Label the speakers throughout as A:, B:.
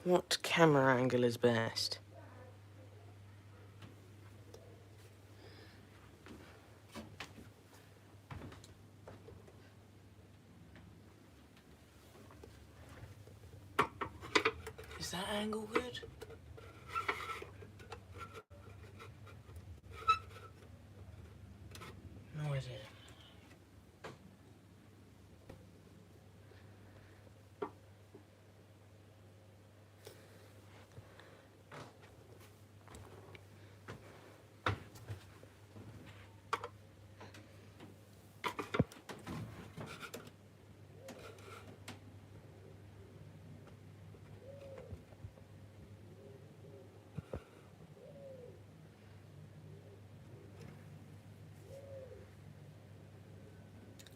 A: What camera angle is best? Is that angle good? No idea.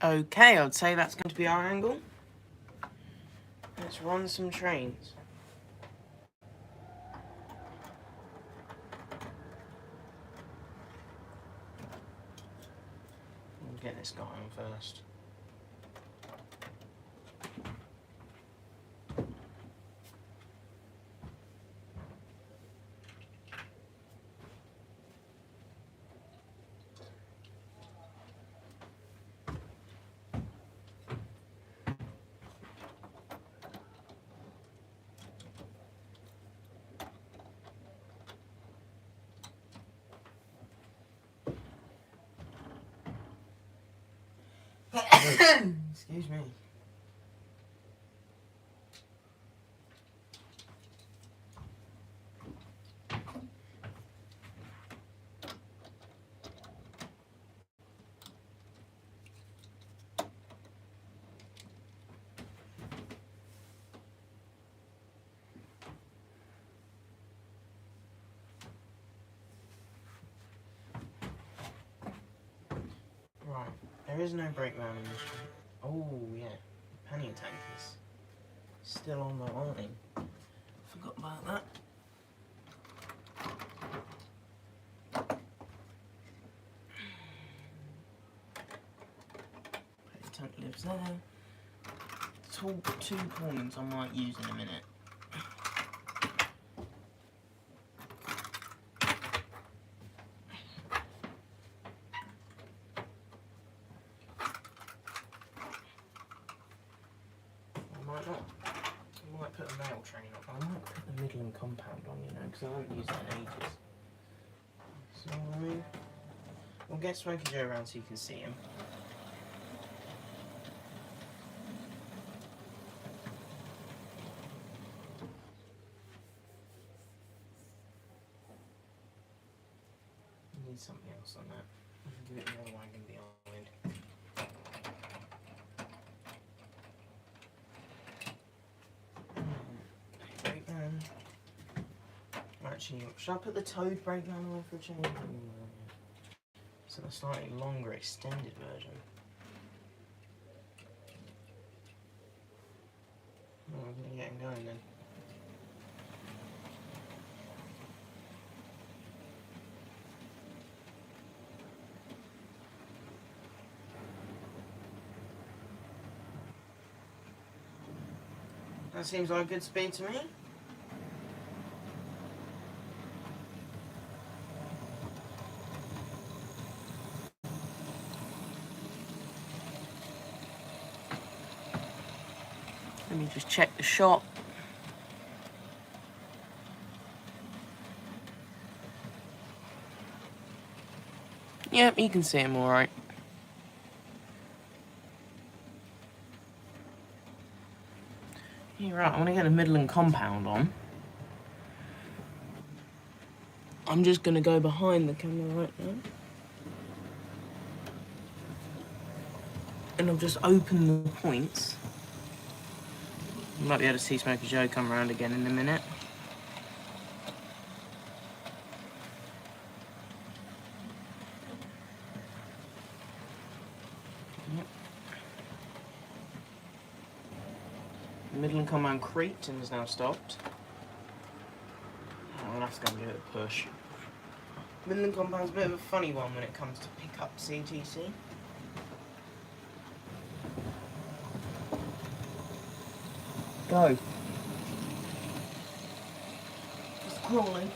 A: Okay, I'd say that's going to be our angle. Let's run some trains. We'll get this guy on first. Excuse me. Right, there is no breakdown in this one. Oh yeah, the pannier tank is still on the line. Forgot about that. The tank lives there. Two points I might use in a minute. I might put a mail train up. I might put the Midland compound on, you know, because I haven't used that in ages. So, I mean, we'll get Smokey Joe around so you can see him. Need something else on that. I can give it the other wagon behind. Actually, should I put the Toad breakdown on for a change? So the slightly longer extended version. Oh, I'm gonna get him going then. That seems like a good speed to me. Let me just check the shot. Yep, you can see him all right. You're right, I want to get the Midland compound on. I'm just going to go behind the camera right now. And I'll just open the points. You might be able to see Smokey Joe come around again in a minute. Yep. The Midland compound creaked and is now stopped. I'm going to have to go and give it a push. Midland compound's a bit of a funny one when it comes to pick up CTC. Go. Holy.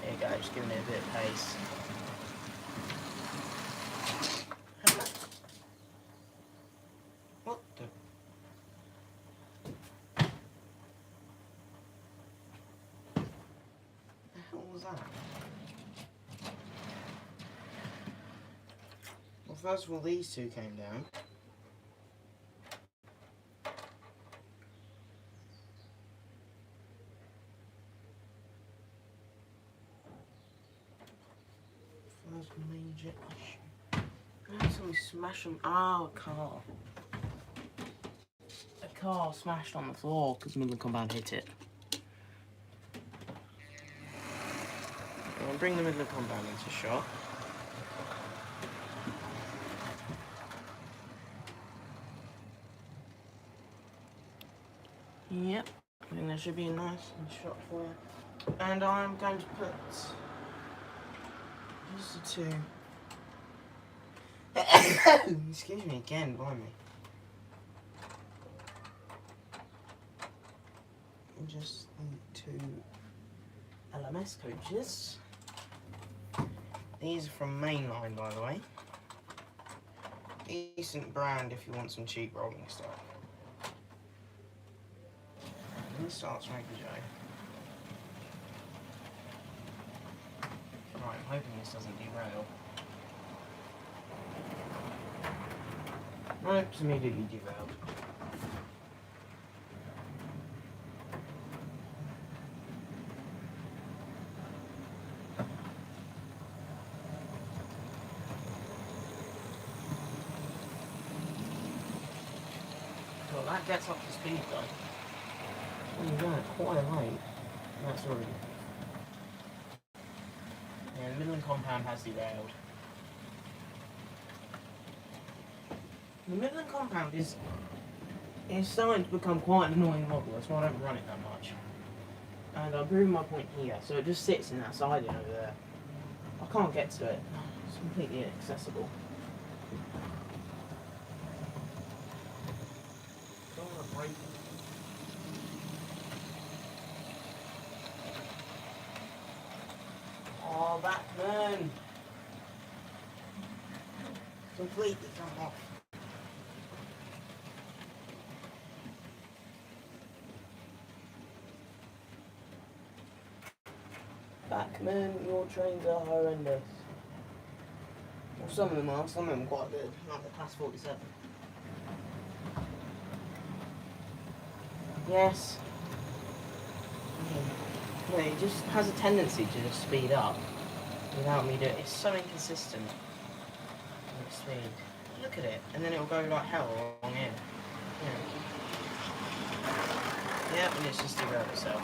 A: There you go, just giving it a bit of pace. What the? The hell was that? Well, first of all, these two came down. First major issue. How somebody smashed them? Oh, a car. A car smashed on the floor because Midland Compound hit it. I'll bring the Midland Compound into shot. Yep, I think that should be a nice shot for you. And I'm going to put these two. Excuse me again, blimey. Just the two LMS coaches. These are from Mainline, by the way. Decent brand if you want some cheap rolling stock. And this starts making Joe. Right, I'm hoping this doesn't derail. Right, it's immediately derailed. Well, that gets up to speed though. Oh, you're going quite late. That's already. Yeah, the Midland Compound has derailed. The Midland Compound is starting to become quite an annoying model, that's why I don't run it that much. And I'm proving my point here, so it just sits in that siding over there. I can't get to it. It's completely inaccessible. Oh, Batman! Completely come off. Backman, your trains are horrendous. Well, some of them are, some of them quite good, like the Class 47. Yes. Yeah, it just has a tendency to just speed up without me doing it. It's so inconsistent with speed. Look at it, and then it'll go like hell along here. Yeah. Yep, and it's just derailed itself.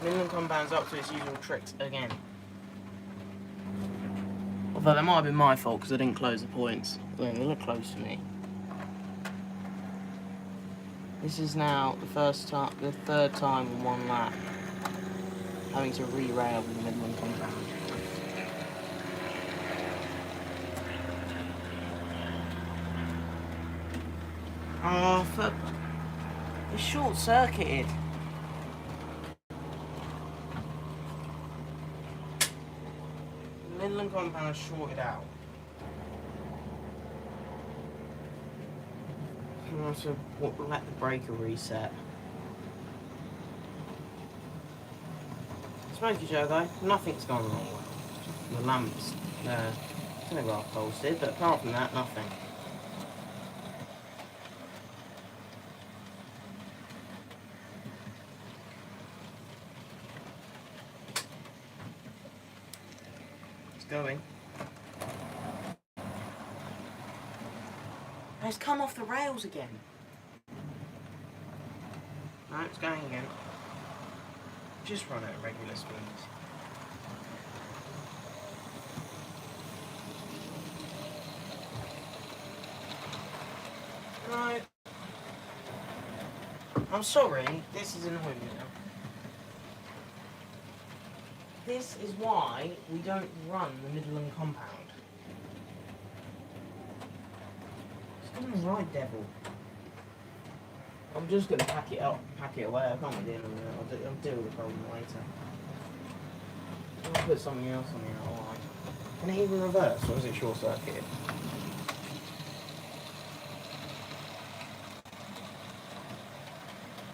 A: Midland Compound's up to its usual tricks again. Although that might have been my fault because I didn't close the points. They look close to me. This is now the third time in one lap having to re-rail with the Midland Compound. Oh, fuck. It's short-circuited. Midland Compound is shorted out. I'm going to let the breaker reset. Smoky Joe though, nothing's gone wrong. The lamps, telegraph poles did, but apart from that, nothing. Going. It's come off the rails again. No, it's going again. Just run at regular speeds. Right. I'm sorry, this is annoying me now. This is why we don't run the Midland Compound. It's gone right, devil. I'm just gonna pack it away. I can't be dealing with it. I'll deal with the problem later. I'll put something else on the outline. Can it even reverse, or is it short circuit?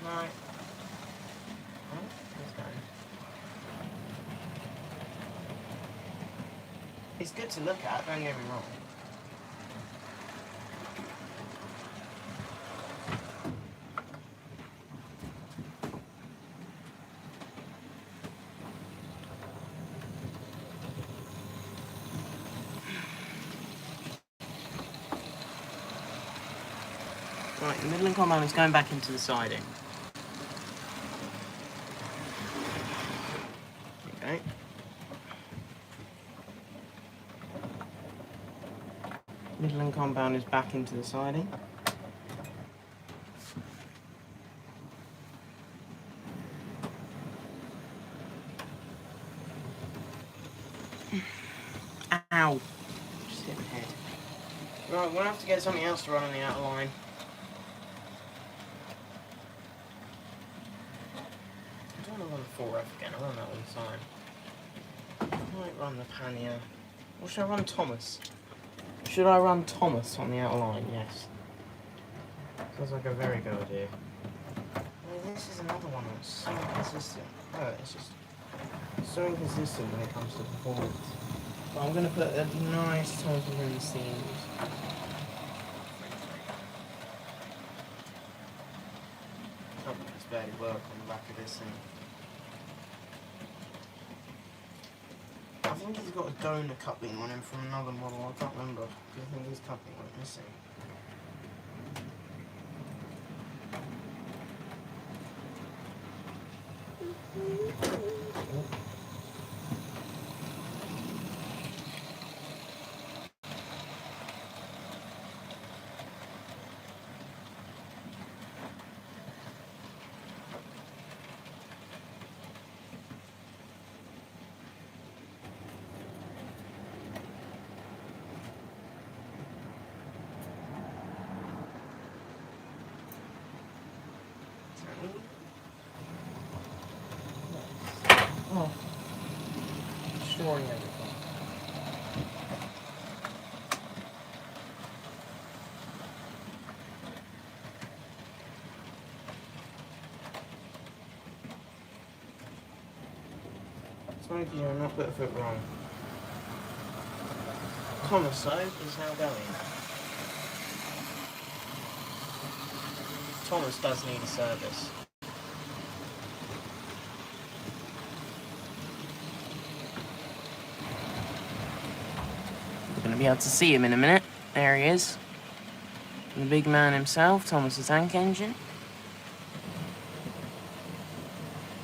A: Right. Oh, it's going. It's good to look at, don't get me wrong. Right, the Midland compound is going back into the siding. Okay. Midland compound is back into the siding. Ow! Just hit my head. Right, we're gonna have to get something else to run on the outer line. I don't want to run the 4F again, I run that one time. I might run the pannier. Or should I run Thomas? Should I run Thomas on the outer line? Yes. Sounds like a very good idea. Well, this is another one that's so inconsistent. Oh, it's just so inconsistent when it comes to performance. But I'm going to put a nice total in the seams. Oh, it's barely work on the back of this thing. I think he's got a donor coupling on him from another model, I can't remember. I think his coupling went missing. Oh, destroying everything. Sorry, you're not put a foot wrong. Thomas, though, is now going. Thomas does need a service. We're going to be able to see him in a minute. There he is. The big man himself, Thomas the Tank Engine.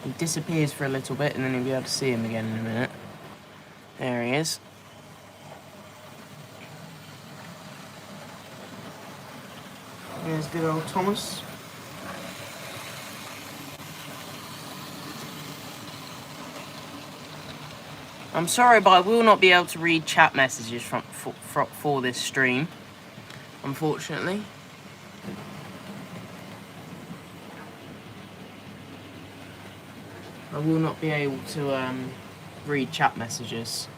A: He disappears for a little bit and then you'll be able to see him again in a minute. There he is. There's good old Thomas. I'm sorry, but I will not be able to read chat messages for this stream, unfortunately. I will not be able to read chat messages.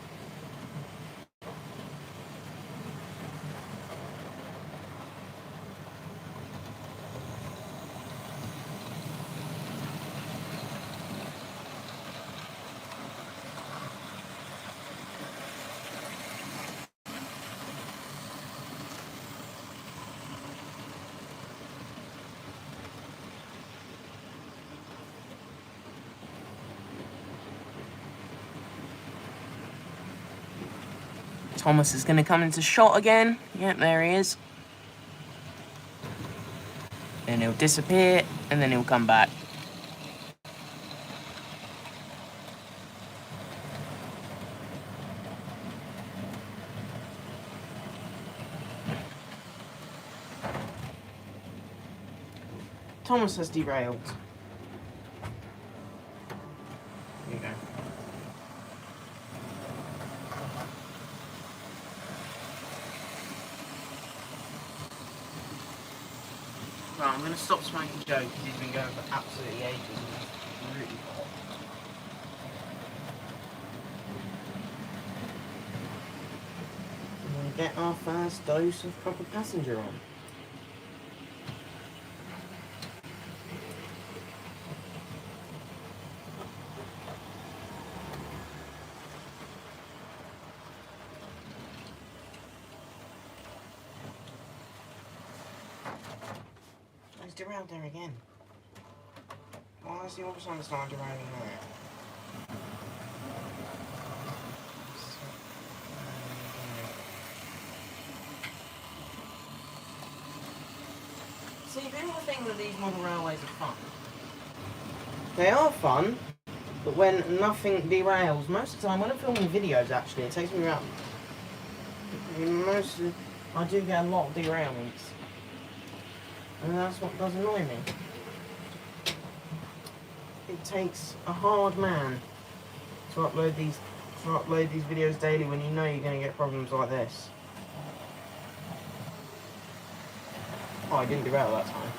A: Thomas is going to come into shot again. Yep, there he is. And he'll disappear, and then he'll come back. Thomas has derailed. There you go. Right, I'm going to stop smoking Joe because he's been going for absolutely ages and it's really hot. And we'll get our first dose of proper passenger on. He's derailed there again. Why is the all of a sudden starting derailing there? See, people think that these model railways are fun. They are fun, but when nothing derails, most of the time, when I'm filming videos actually, it takes me around. I do get a lot of derailments. And that's what does annoy me. It takes a hard man to upload these videos daily when you know you're going to get problems like this. Oh, I didn't derail that time.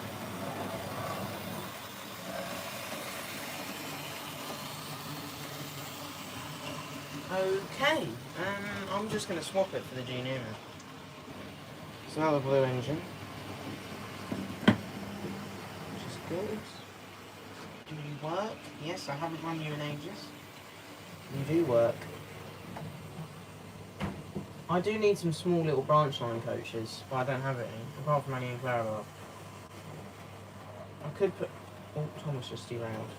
A: Okay, I'm just going to swap it for the G Newman. It's another blue engine. Which is good. Do you work? Yes, I haven't run you in ages. You do work. I do need some small little branch line coaches, but I don't have any, apart from Annie and Clarabelle. I could put... Oh, Thomas just derailed.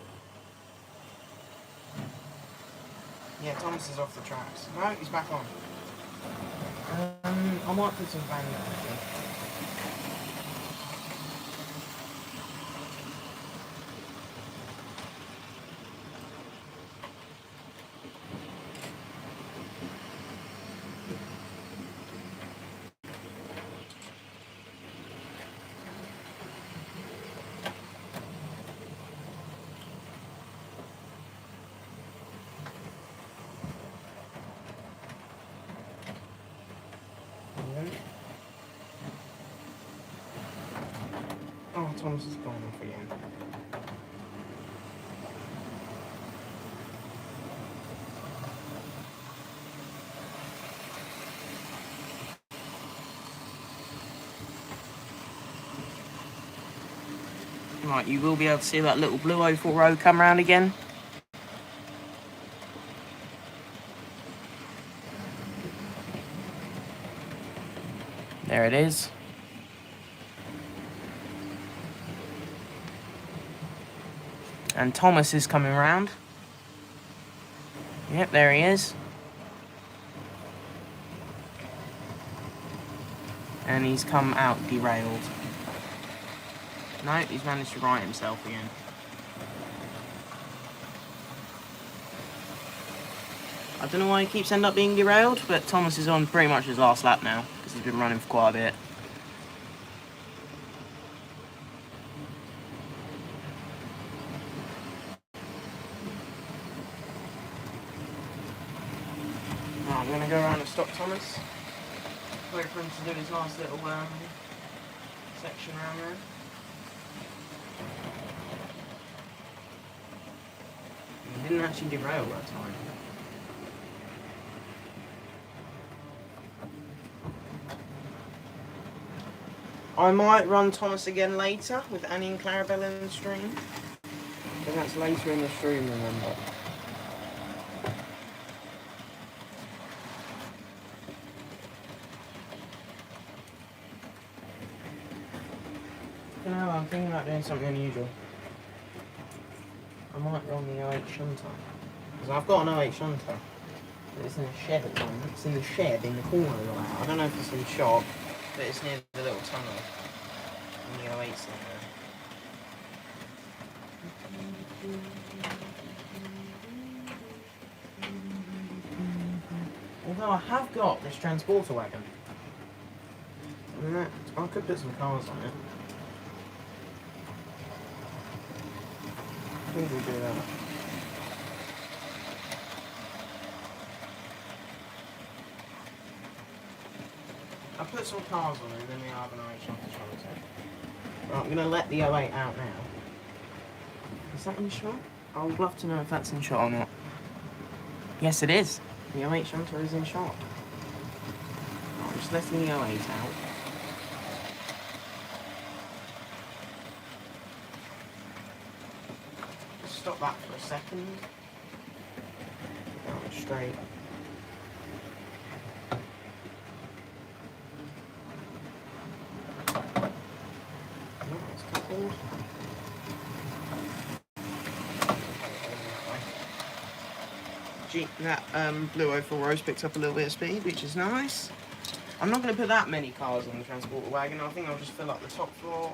A: Yeah, Thomas is off the tracks. No, he's back on. I might put some bang there, I think. Oh, Thomas is gone off again. Right, you will be able to see that little blue oval road come round again. There it is. And Thomas is coming round. Yep, there he is. And he's come out derailed. No, he's managed to right himself again. I don't know why he keeps ending up being derailed, but Thomas is on pretty much his last lap now, because he's been running for quite a bit. Right, I'm going to go around and stop Thomas. Wait for him to do his last little section around there. He didn't actually derail that time. I might run Thomas again later with Annie and Clarabelle in the stream. But that's later in the stream, remember. You know, I'm thinking about doing something unusual. I might run the 08 shunter. Because I've got an 08 shunter. But it's in a shed at the moment. It's in the shed in the corner of the lab. I don't know if it's in the shop, but it's near the little tunnel. And the 08's in there. Although I have got this transporter wagon. And that, I could put some cars on it. I think we'll do that. I'll put some cars on it and then we have an eye shot to show it. Right, I'm going to let the 08 out now. Is that in shot? I would love to know if that's in shot or not. Yes, it is. The 08 shunter is in shot. I'm just letting the 08 out. Just stop that for a second. Down straight. It's coupled. That blue 04 Rose picks up a little bit of speed, which is nice. I'm not going to put that many cars on the transporter wagon. I think I'll just fill up the top floor.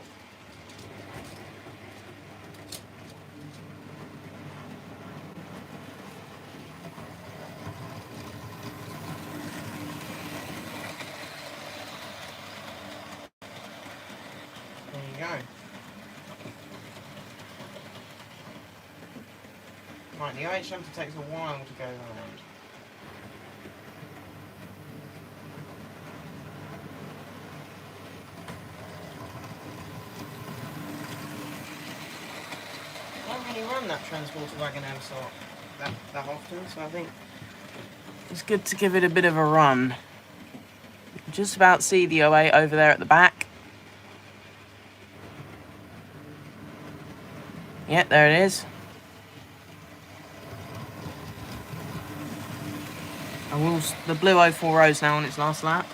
A: There you go. Right, the IH shunter takes a while to go around. I don't really run that transporter wagon that often, so I think it's good to give it a bit of a run. You can just about see the 08 over there at the back. Yep, there it is. The blue 04 Rose now on its last lap.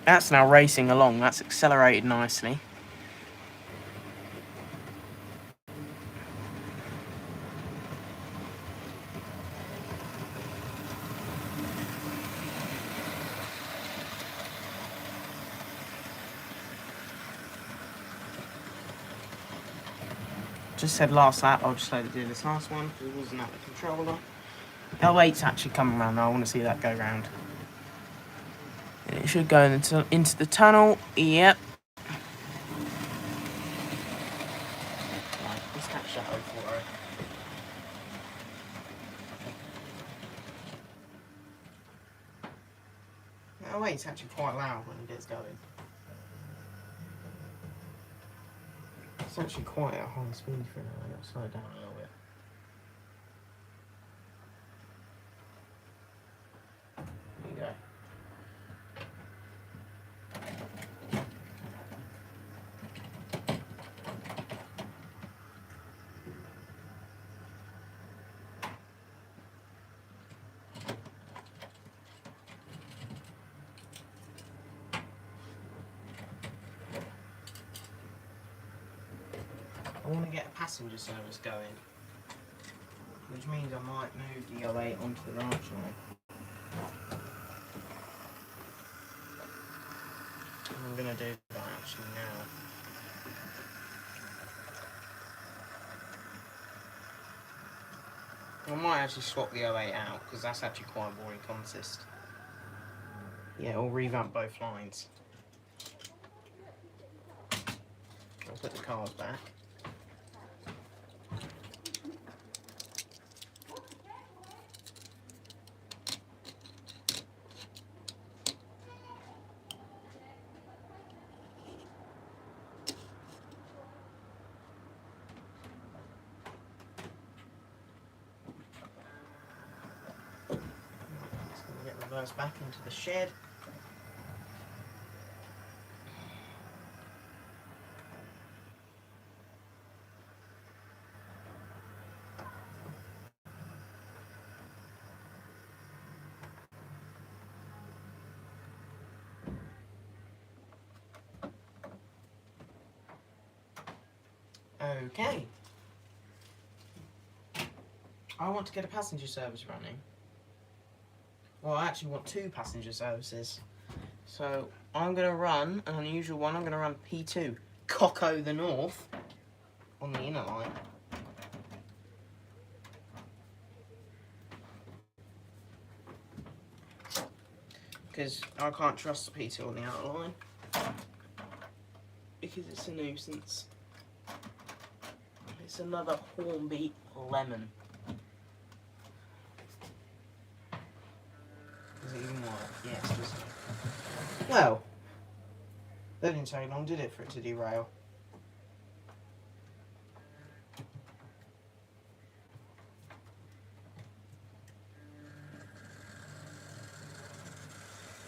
A: That's now racing along. That's accelerated nicely. Just said last lap, I'll just let it do this last one because it wasn't at the controller. L8's actually coming around now, I want to see that go round. And it should go into the tunnel, yep. Right, let's catch that 04. L8's actually quite loud when it gets going. It's actually quite at high speed for now. I'm going to slow it down a little bit. There you go. I want to get a passenger service going, which means I might move the 08 onto the branch line. I'm going to do that actually now. I might actually swap the 08 out because that's actually quite a boring consist. Yeah, or revamp both lines. I'll put the cars back. Reverse back into the shed. Okay. I want to get a passenger service running. Well, I actually want 2 passenger services. So I'm going to run an unusual one. I'm going to run P2, Coco the North, on the inner line. Because I can't trust the P2 on the outer line. Because it's a nuisance. It's another Hornbeat Lemon. Does it even work? Yes, doesn't it? Well, that didn't take long, did it, for it to derail?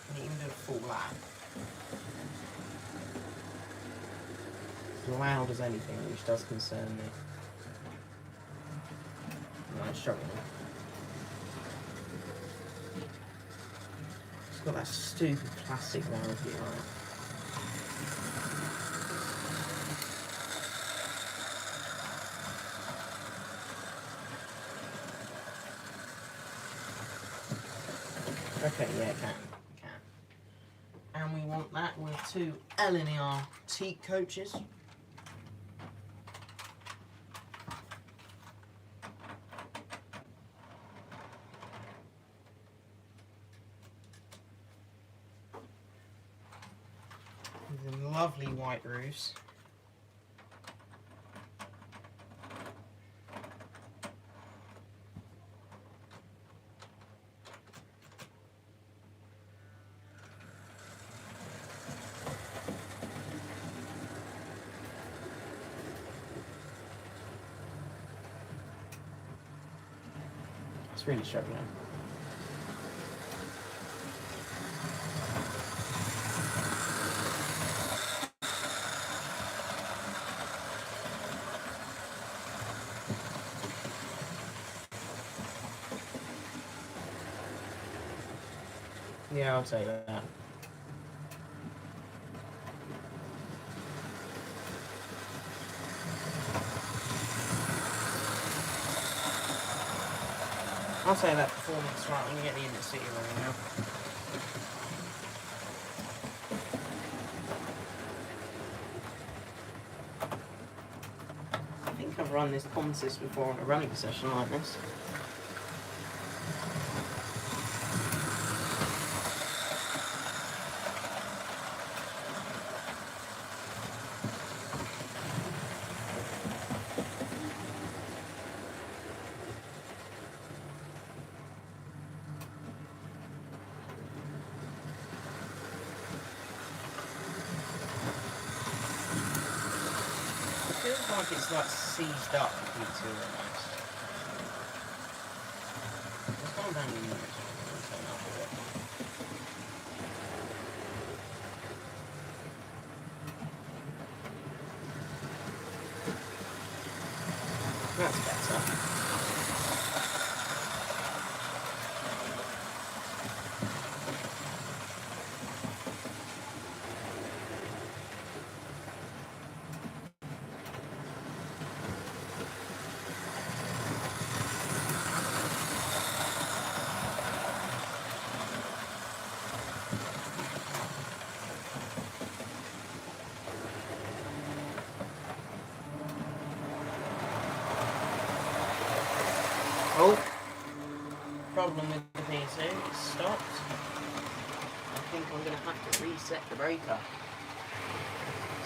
A: Can even do a full lap? As loud as anything, which does concern me. No, I'm struggling. It's got that stupid plastic valve here, right? Okay, yeah, it can. And we want that with 2 linear teak coaches. With the lovely white roofs. It's really struggling. Yeah, I'll take that. I'll say that performance right when you get the inner city running now. I think I've run this consist before on a running session like this. It feels like it's like seized up a bit too almost. Let's go down the units. Turn up a bit. That's better. Oh, problem with the PC, it's stopped. I think I'm going to have to reset the breaker.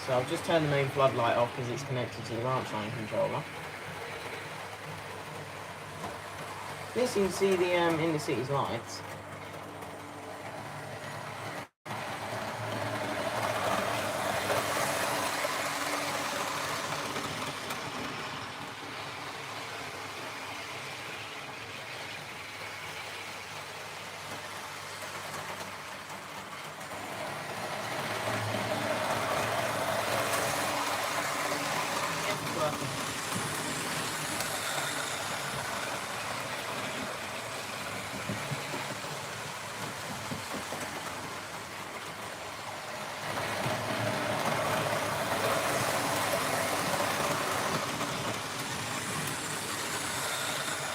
A: So I've just turned the main floodlight off because it's connected to the branch line controller. Yes, you can see the inner city's lights.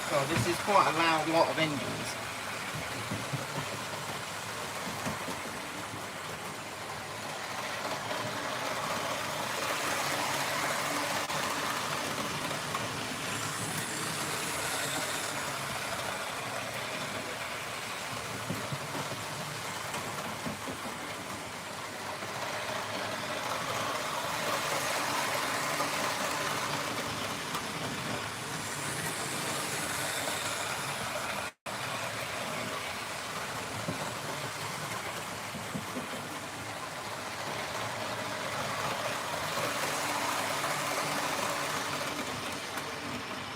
A: So this is quite a loud lot of engines.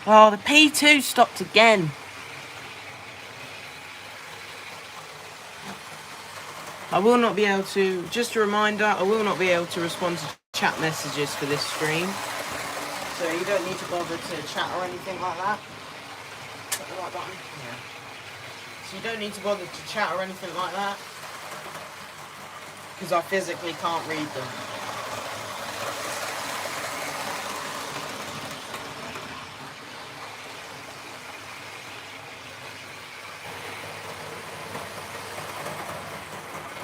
A: Oh, the P2 stopped again. I will not be able to, just a reminder, I will not be able to respond to chat messages for this stream. So you don't need to bother to chat or anything like that. Click the right button. Yeah. So you don't need to bother to chat or anything like that. Because I physically can't read them.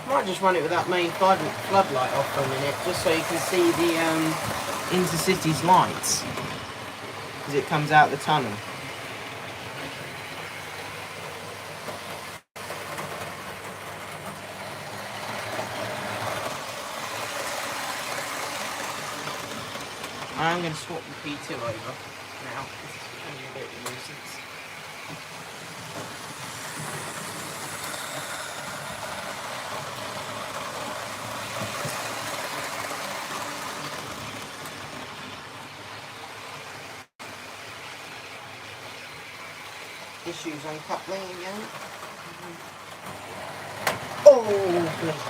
A: I might just run it with that main floodlight off for a minute, just so you can see the Intercity's lights as it comes out the tunnel. I'm going to swap the P2 over now. This is becoming a bit of a nuisance. Issues on coupling again. Oh, please.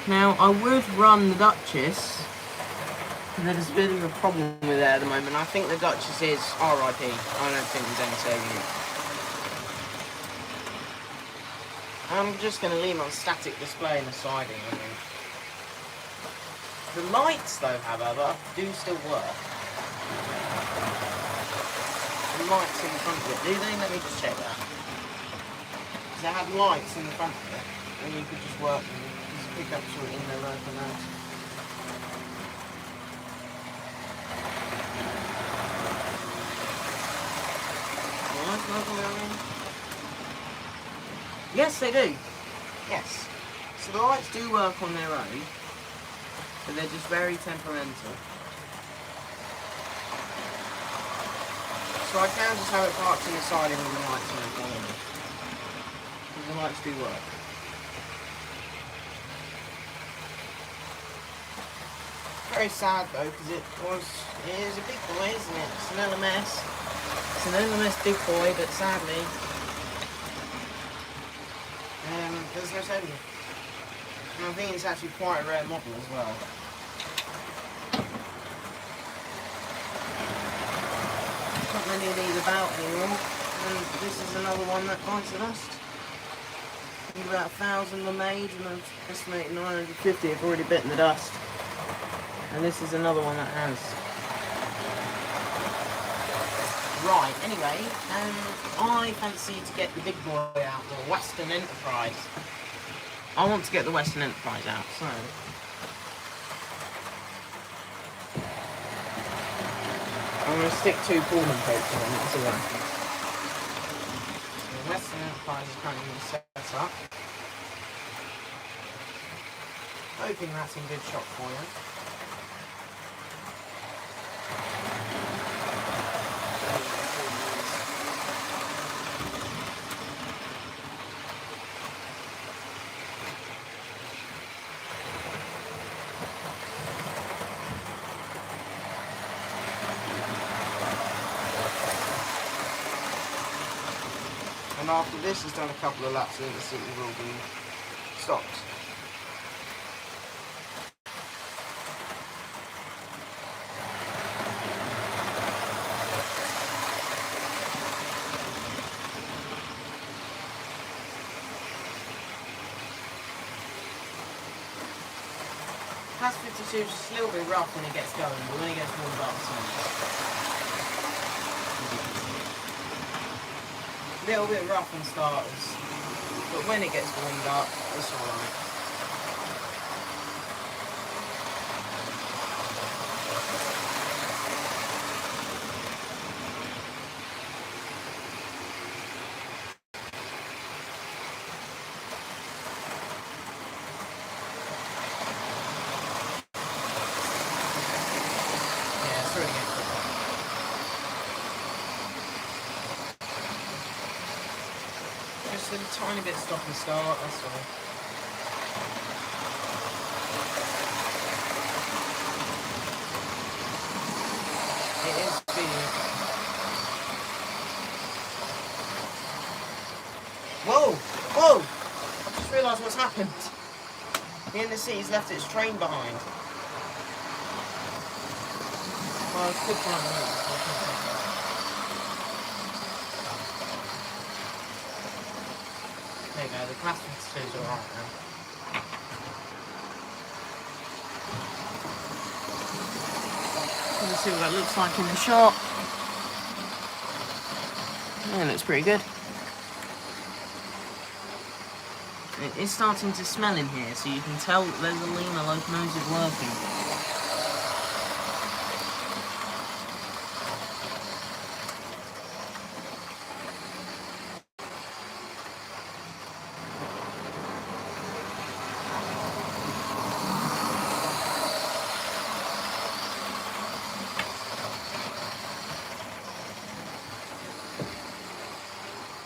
A: Now, I would run the Duchess, but there's a bit of a problem with it at the moment. I think the Duchess is RIP. I don't think there's any saving it. I'm just going to leave it on static display in the siding, I think. The lights, though, however, do still work. The lights in the front of it, do they? Let me just check that. Does it have lights in the front of it? And you could just work them. Pick up sort in their local notes. Yes, they do. Yes. So the lights do work on their own, but they're just very temperamental. So I can just have it parked in the siding with the lights on it. Because the lights do work. Very sad though, because it is a big boy, isn't it? It's an LMS. It's an LMS big boy, but sadly, there's no sodium. And I think it's actually quite a rare model as well. Not many of these about anymore, and this is another one that bites the dust. I think about 1,000 were made, and I'm estimating 950 have already bitten the dust. And this is another one that has. Right, anyway, I fancy to get the big boy out, the Western Enterprise. I want to get the Western Enterprise out, so... I'm going to stick 2 Pullman coats on it, see what happens. So the Western Enterprise is currently being set up. Hoping that's in good shot for you. And after this has done a couple of laps, the Intercity will be stopped. Pass 52 is just a little bit rough when it gets going, but when it gets warmed up, it's a little bit rough on starters, but when it gets warmed up, it's alright. tiny bit stop and start, that's all. It is speed. Whoa! Whoa! I just realised what's happened. The inner city's left its train behind. Well, it's good time to move. There you go, the plastic is alright now. Let's see what that looks like in the shop. Yeah, it looks pretty good. It is starting to smell in here, so you can tell there's a Lima locomotive working.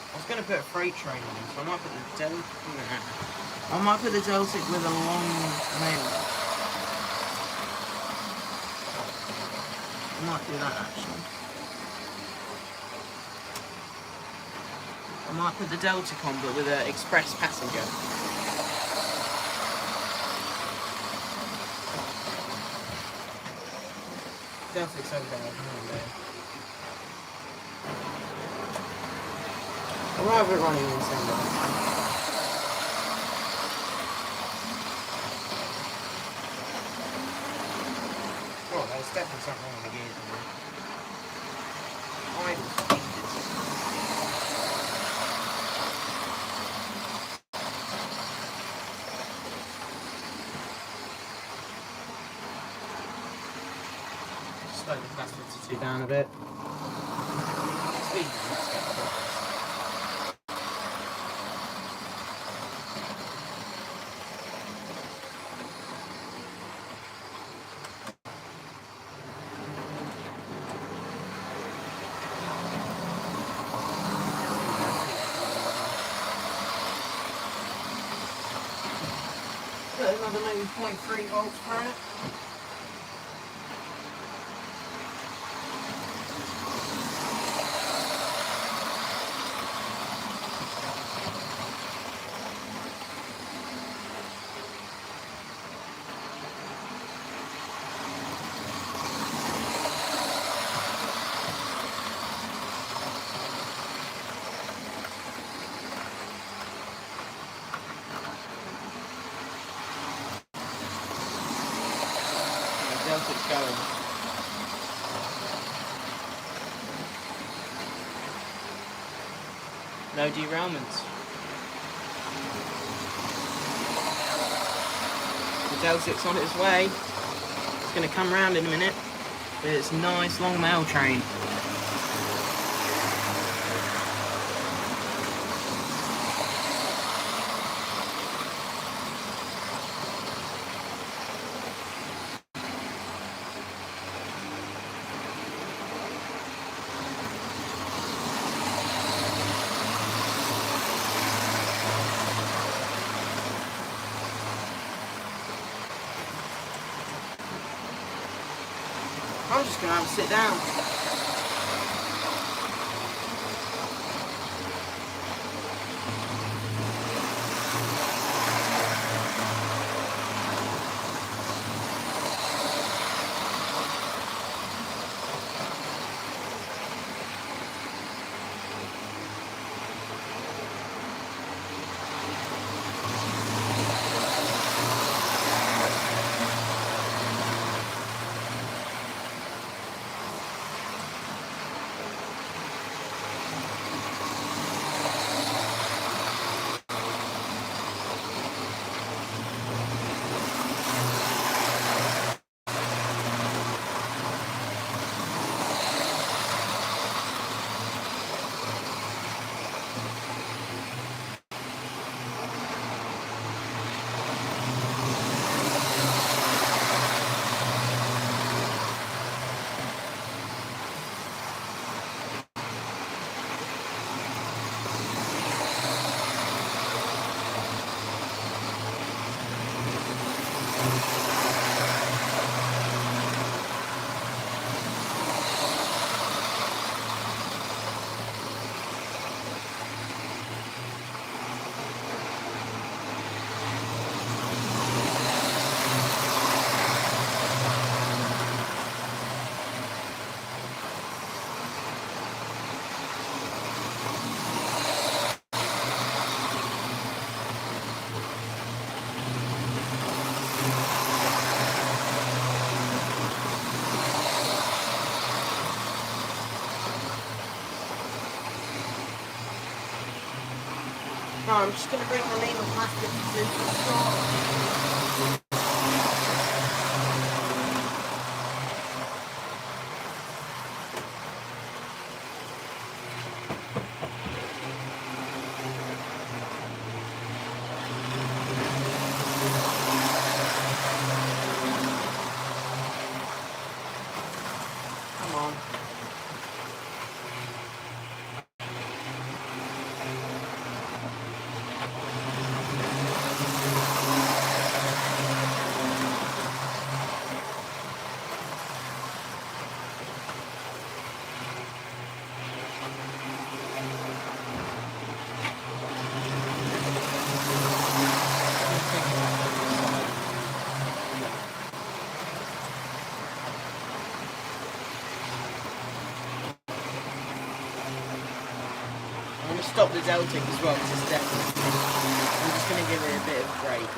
A: I was going to put a freight train on, so I might put the Deltic. I might put the Deltic with a long mail. I might do that actually. I might put the Deltic on, but with an express passenger. Deltic's over there. I'd rather it running in the same direction. Well, there's definitely something wrong with the gears in there. Idle speed. Slow the plasticity down a bit. Speed, let's get a bit. Another maybe 0.3 volts per amp. It's going. No derailments. The Deltic's on its way. It's going to come round in a minute with its nice long mail train. I'm just going to have to sit down. No, I'm just going to bring the lever plastic to the start. Come on. I'm going to stop the Deltic as well because it's definitely. I'm just going to give it a bit of a break.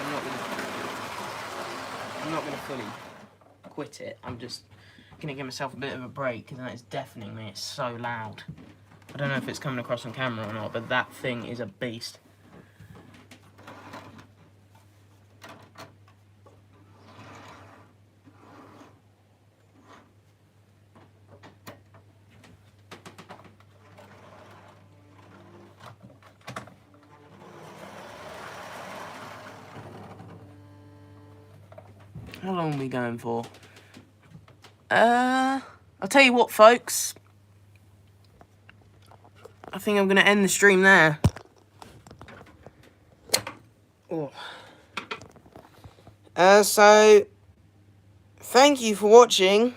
A: I'm not going to fully quit it. I'm just going to give myself a bit of a break because it's deafening me. It's so loud. I don't know if it's coming across on camera or not, but that thing is a beast. How long are we going for? I'll tell you what, folks. I think I'm going to end the stream there. Oh. So, thank you for watching.